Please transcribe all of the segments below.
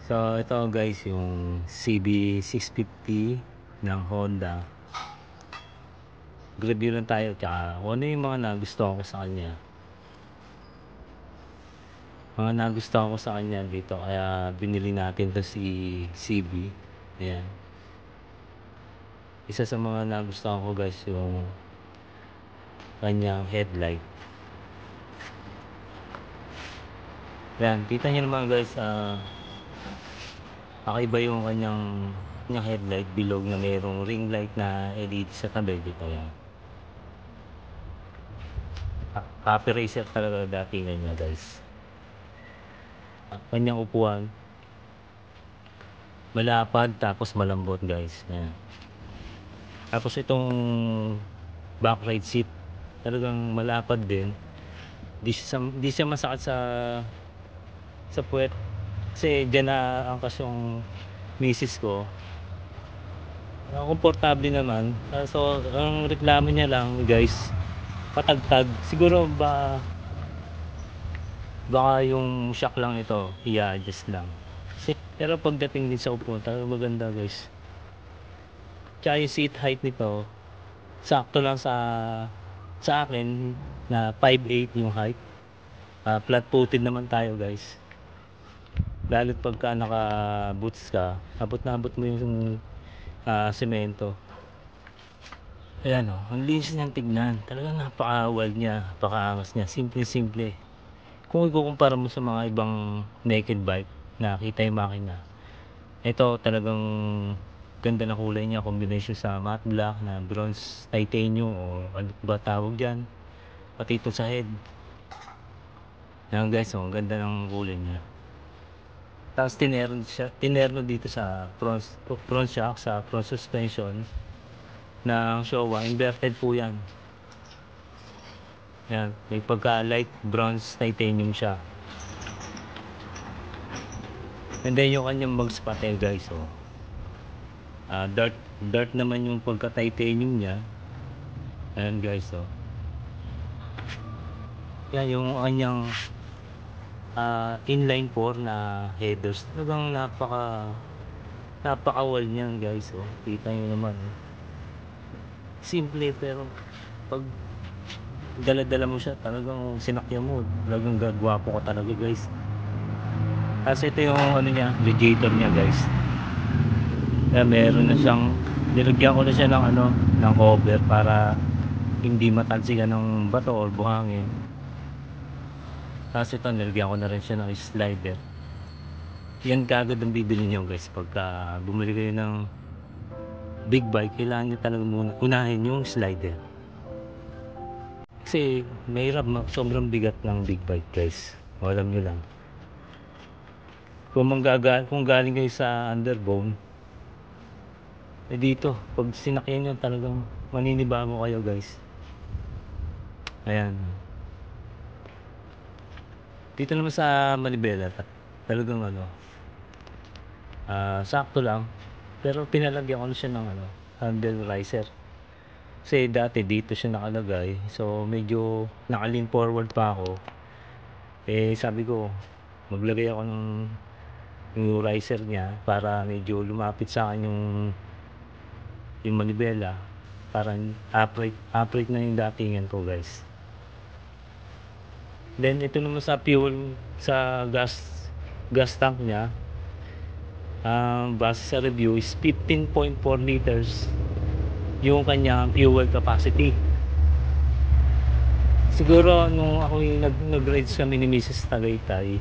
So ito guys yung CB650 ng Honda. Review lang tayo tsaka kung ano yung mga nagustuhan ko sa kanya. Mga nagustuhan ko sa kanya dito kaya binili natin to si CB. Ayan. Isa sa mga nagustuhan ko guys yung kanyang headlight. Ayan, kita nyo naman guys, kakaiba yung kanyang headlight, bilog na mayroong ring light na LED sa tabi dito. Yan. Copy racer talaga datingan niya guys. Kanyang upuan malapad tapos malambot guys. Yan. Tapos itong back ride seat talagang malapad din. Di siya masakit sa puwet. Kasi dyan na angkas yung misis ko. Komportable naman. So, ang reklamo niya lang guys, patagtag. Siguro baka yung shock lang ito, i-adjust lang. Pero pagdating din sa upo, talaga maganda guys. Tsaka yung seat height nito, sakto lang sa akin na 5'8" yung height. Flat footed naman tayo guys. Lalo't pagka naka boots ka, abot na abot mo yung semento. Ayan o, ang linis niyang tignan. Talagang napaka-wild niya, napaka-angas niya. Simple-simple. Kung ikukumpara mo sa mga ibang naked bike, nakita yung makina. Ito talagang ganda na kulay niya. Combination sa matte black na bronze titanium o ano ba tawag dyan. Pati ito sa head. Ayan guys, ang ganda ng kulay niya. Tapos tinerno dito sa front shock, sa front suspension ng Showa, inverted po yan. Yan, may pagka light bronze titanium siya. And then yung kanyang mags pati guys, oh. Dark naman yung pagka titanium niya. Ayan guys, oh. Yan yung kanyang inline 4 na headers. Talagang napaka-wall niyan guys, oh. Kita nyo naman, oh. Simple pero pag dala-dala mo siya, talagang sinakyan mo, talagang gagwapo ka talaga guys. Kasi ito yung ano niya, radiator niya guys. Kaya meron na siyang, nilagyan ko na siya ng ng cover para hindi matalsikan ng bato or buhangin. Kasi ito, nilagyan ko na rin siya ng slider. Yan kagad ang bibili nyo guys pagka bumili kayo ng big bike. Kailangan nyo talaga muna unahin yung slider. Kasi mahirap, sobrang bigat ng big bike guys. Alam nyo lang. Kung galing kayo sa underbone, dito, pag sinakyan nyo talagang maninibago kayo guys. Ayan. Dito naman sa Manibela, talagang sakto lang. Pero pinalagyan ko na siya ng handle riser. Kasi dati dito siya nakalagay. So medyo nakalin forward pa ako. Sabi ko, maglagay ako ng yung riser niya para medyo lumapit sa akin yung manibela. Parang upright na yung datingan ko guys. Then ito naman sa fuel, sa gas tank niya, base sa review is 15.4 liters yung kanyang fuel capacity. Siguro nung ako yung nag-rides kami ni Mrs. Tagaytay,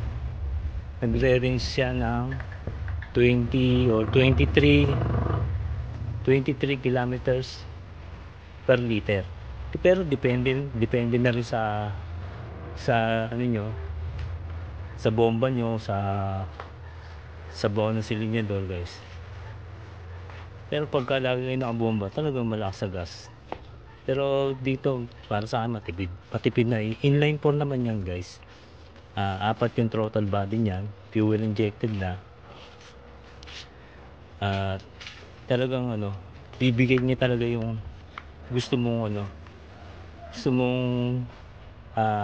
nagre-range siya ng 20 or 23 kilometers per liter. Pero depende na rin sa ano nyo, sa bomba nyo, sa buo ng silinyador guys. Pero pagka lagi kayo nakabomba, talagang malakas sa gas. Pero dito, para sa akin matipid na. Inline 4 naman yan guys. Apat yung throttle body niyan, fuel injected na. Talagang bibigay niya talaga yung gusto mong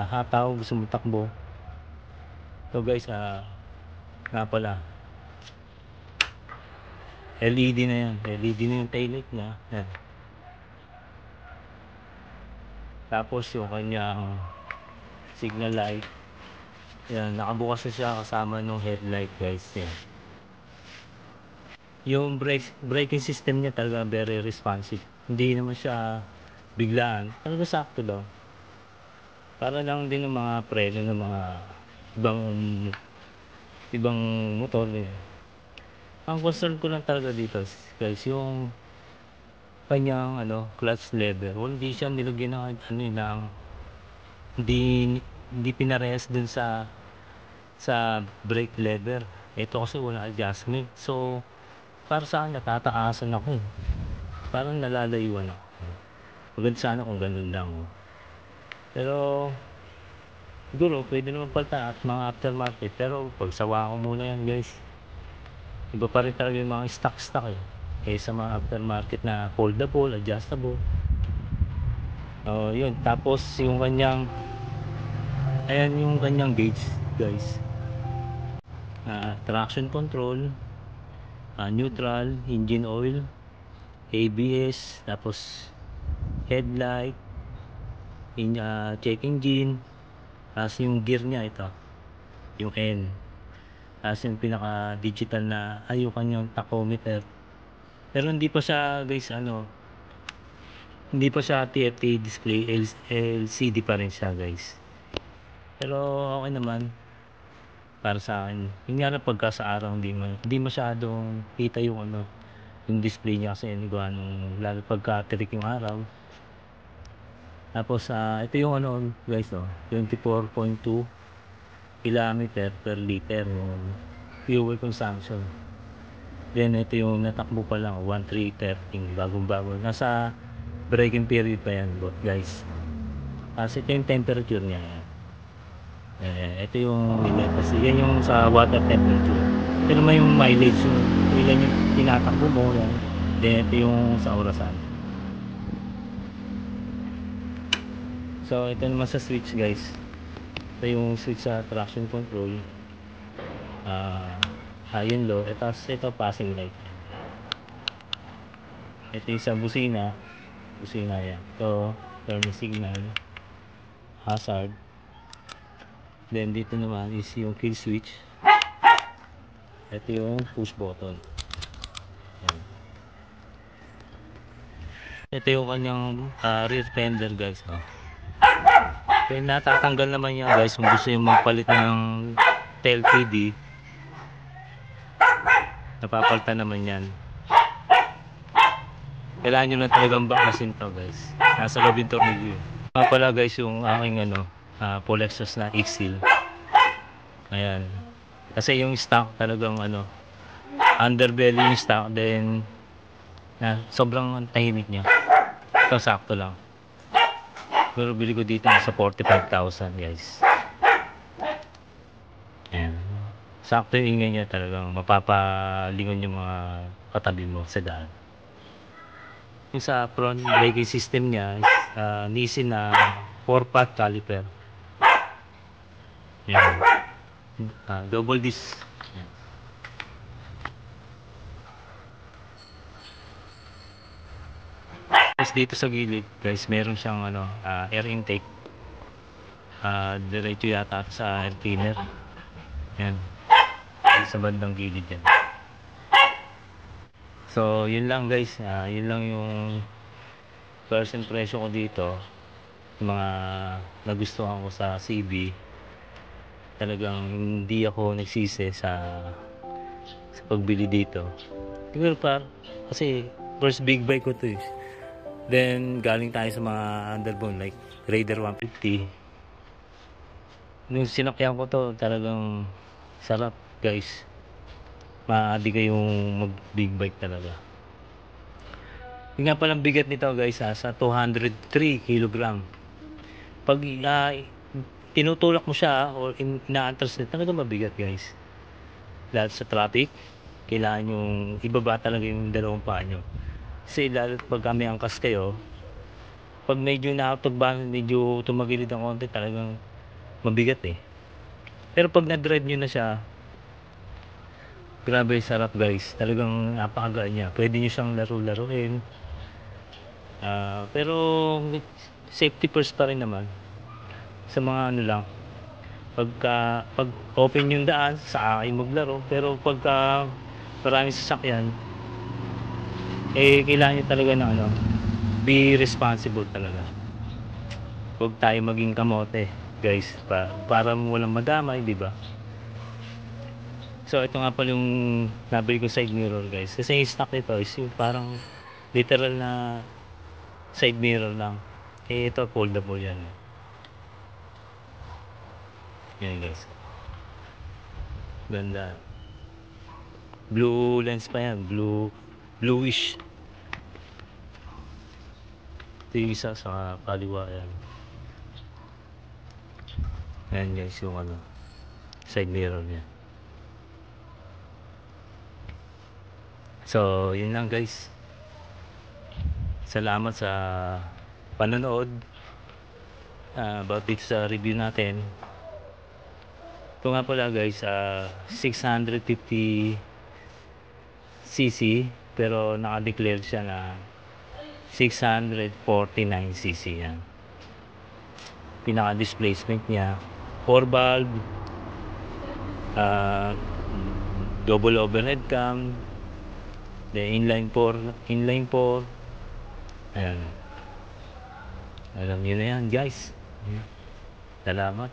hataw, gusto mong takbo. So guys, nga pala, LED na yan. LED na yung taillight niya. Yan. Tapos yung kanyang signal light. Yan, nakabukas na siya kasama ng headlight guys. Yan. Yung braking system niya talaga very responsive. Hindi naman siya biglaan. Talaga sakto lang. Para lang din ng mga preno ng mga ibang motor eh. Ang concern ko lang talaga dito guys, yung kanyang clutch lever. Hindi siya nilagyan ng hindi pinarehas dun sa brake lever. Ito kasi wala adjustment. So para sa akin natataasan ako eh. Parang nalalayuan ako. Maganda sana kung ganun lang. Pero siguro pwede naman palta at mga aftermarket. Pero pagsawa ko muna yan guys. Iba pa rin talaga yung mga stock eh. Sa mga aftermarket na foldable, adjustable. Yun. Tapos yung kanyang ayan yung kanyang gauge guys. Traction control, neutral, engine oil, ABS, tapos headlight, check engine, tapos yung gear niya ito, yung N, tapos yung pinaka digital na yung kanyang tachometer. Pero hindi pa siya guys hindi pa siya TFT display, LCD pa rin siya guys. Pero okay naman para sa akin. Yung nga na pagka sa araw hindi masyadong kita yung yung display niya kasi lalo pagka tirik yung araw. Tapos ito yung guys 24.2 kilometer per liter yung fuel consumption. Then ito yung natakbo pa lang 1313 bagong-bago. Nasa braking period pa yan guys. Kasi ito yung temperature niya. Ito yung limit kasi yan yung sa water temperature. Ito naman yung mileage yung ilan yung tinatakbo mo yan. Then ito yung sa orasan. So ito naman sa switch guys. Ito yung switch sa traction control. Yun low. Ito passing light. Ito yung sa busina yan. Ito turn signal, hazard. Then dito naman is yung kill switch. Ito yung push button. Yan. Ito yung kanyang rear fender guys. Kaya natatanggal naman yan guys kung gusto yung magpalit ng tail PD. Napapalitan naman yan. Kailangan nyo lang talagang bakasin to guys. Nasa loob yung tornilyo. Pala guys yung aking full exhaust na X-Seal. Ayan. Kasi yung stock talagang underbelly yung stock, then sobrang tahimik niya. Ito sakto lang. Pero bili ko dito sa 45,000 guys. Ayan. Sakto yung ingay niya, talagang mapapalingon yung mga katabi mo sa daan. Yung sa front braking system niya, Nissin na 4-pot caliper. Yan. Double disc. Yan. Tapos dito sa gilid guys, meron siyang air intake. Diretso yata sa air cleaner. Yan. Sa bandang gilid yan. So yun lang guys, yun lang yung first impression ko dito. Mga nagustuhan ko sa CB. Talagang hindi ako nagsisi sa pagbili dito. Siguro kasi first big bike ko to eh. Then galing tayo sa mga underbone like Raider 150. Nung sinakyan ko to, talagang sarap guys. Maadi kayong mag big bike talaga. Yung nga palang bigat nito guys sa 203 kg. Pag tinutulak mo siya or ina-antras nito, talaga mabigat guys. Dahil sa traffic, kailangan yung ibaba talaga yung dalawang paa nyo. Kasi lalo pag kami angkas kayo, pag medyo nakatugban, medyo tumagilid ang konti, talagang mabigat eh. Pero pag na-drive nyo na siya, Grabe sarap guys, talagang napakagaan niya. Pwede niyo siyang laro-laruin. Pero safety first pa rin naman. Sa mga ano lang, pag open yung daan, sa akin maglaro. Pero pagka maraming sasakyan, kailangan niyo talaga ng ano, be responsible talaga. Huwag tayo maging kamote, guys, para walang madamay, di ba? So ito nga pala yung nabili ko side mirror guys. Kasi yung stock nito is yung parang literal na side mirror lang. Ito foldable yan. Yan guys. Ganda. Blue lens pa yan. Bluish. Ito yung isa sa kaliwa yan. Yan guys yung ano, side mirror niya. So yun lang guys. Salamat sa panonood about dito sa review natin. Ito nga pala guys, 650cc pero naka-declare siya na 649cc yan. Pinaka-displacement niya 4 valve, double overhead cam, then inline 4. Ayan. Alam niyo na yan guys. Salamat.